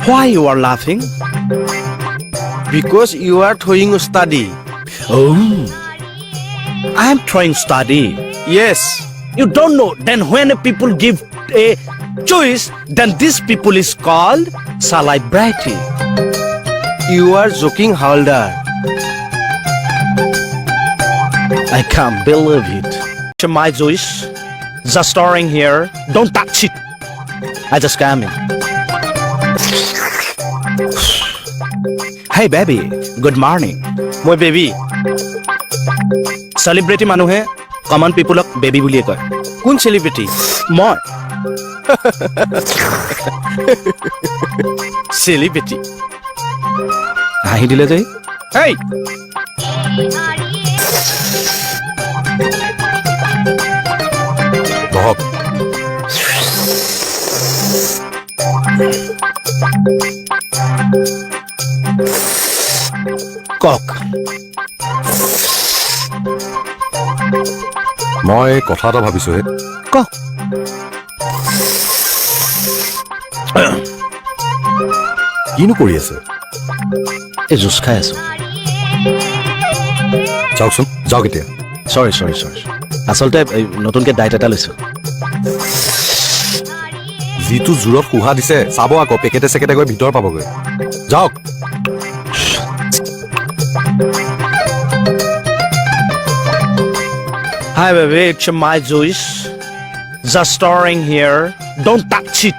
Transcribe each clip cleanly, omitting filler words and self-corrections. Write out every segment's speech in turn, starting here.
Why you are laughing? Because you are throwing study. Oh, I am trying study. Yes. You don't know. Then when people give a choice, then this people is called celebrity. You are joking, Haldar. I can't believe it. My choice, just storing here. Don't touch it. I just come in. Hey baby, good morning. My baby. Celebrity মানুহে common পিপুলক baby বুলিয়ে কয়। কোন celebrity? মই Celebrity. হাঁহি দিলে যে Hey. বহক কক মই কথা এটা ভাবিছো হে কক কিনো কৰি আছে এই জুচ খাই আছো যাওকচোন যাওক এতিয়া চৰি আচলতে নতুনকে ডায়েট এটা লৈছো যিটো জোৰত কুহা দিছে চাব আকৌ পেকেটে চেকেটে গৈ ভিতৰ পাবগৈ যাওক Hi baby, it's my juice. Just storing here. Don't touch it.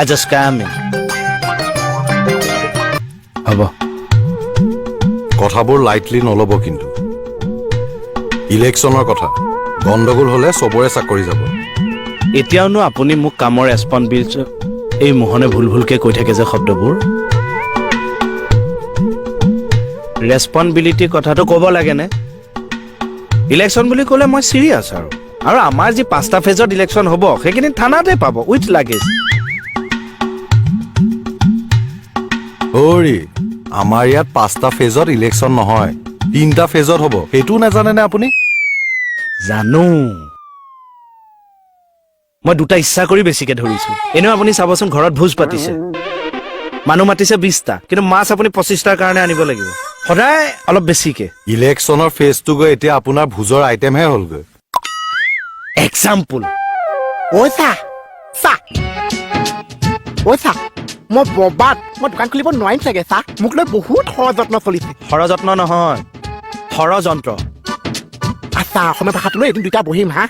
I just come in. হ'ব কথাবোৰ লাইটলি নল'ব কিন্তু ইলেকশ্যনৰ কথা গণ্ডগোল হ'লে চবৰে চাকৰি যাব এতিয়াওনো আপুনি মোক কামৰ ৰেছপন্সিবিলিটি এই মোহনে ভুলকে কৈ থাকে যে শব্দবোৰ ৰেছপন্সিবিলিটি কথাটো ক'ব লাগেনে ইলেকশ্যন বুলি ক'লে মই চিৰিয়াছ আৰু আমাৰ যি 5টা ফেজত ইলেকশ্যন হ'ব সেইখিনি থানাতে পাব উইথ লাগেজ অৰি আমাৰ ইয়াত 5টা ফেজত ইলেকশ্যন নহয় 3টা ফেজত হ'ব সেইটো নাজানেনে আপুনি জানো মই দুটা ইচ্ছা কৰি বেছিকে ধৰিছো এনেও আপুনি চাবচোন ঘৰত ভোজ পাতিছে মানুহ মাতিছে 20টা কিন্তু মাছ আপুনি 25টাৰ কাৰণে আনিব লাগিব সদায় অলপ বেছিকে ইলেকশ্যনৰ ফেজটো গৈ এতিয়া আপোনাৰ ভোজৰ আইটেমহে হ'লগৈ এক্সাম্পল চা মই ববাদ মই দোকান খুলিব নোৱাৰিম চাগে চা মোক লৈ বহুত সযত্ন চলিছে সৰযত্ন নহয় ষড়যন্ত্ৰ আচ্ছা অসমীয়া ভাষাটো লৈ এদিন দুটা বহিম হা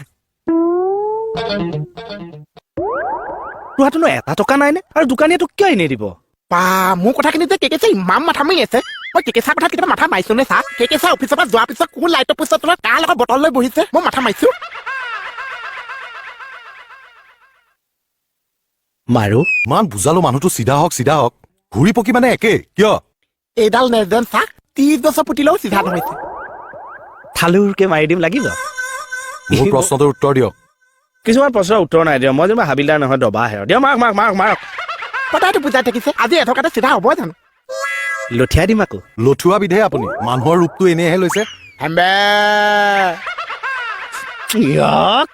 তোহাতনো এটা টকা নাইনে আৰু দোকানীয়ে তোক কিয় এনেই দিব পা মোৰ কথাখিনি যে কেকেচা ইমান মাথা মাৰি আছে মই কেকেচাৰ কথা কেতিয়াবা মাথা মাৰিছো নে চা কেকেচা অফিচৰ পৰা যোৱাৰ পিছত কোন লাইটৰ পিছত তোমাৰ কাৰ লগত বটল লৈ বহিছে মই মাথা মাৰিছো মাৰো ইমান বুজালো মানুহটো চিধা হওক ঘূৰি পকি মানে একে কিয় এইডাল নেজেন চা 30 বছৰ পুতিলেও চিধা নহৈছে থালুৰকে মাৰি দিম লাগিব মোৰ প্ৰশ্নটোৰ উত্তৰ দিয়ক কিছুমান প্ৰশ্নৰ উত্তৰ নাই দিয়ক মই যেনিবা হাবিলদাৰ নহয় দবাহে দিয়ক মাৰক সদায়তো বুজাই থাকিছে আজি এটকাতে চিধা হ'ব জানো লঠিয়াই দিম আকৌ লঠুৱা বিধে আপুনি মানুহৰ ৰূপটো এনেহে লৈছে হেম্বে ইয়াক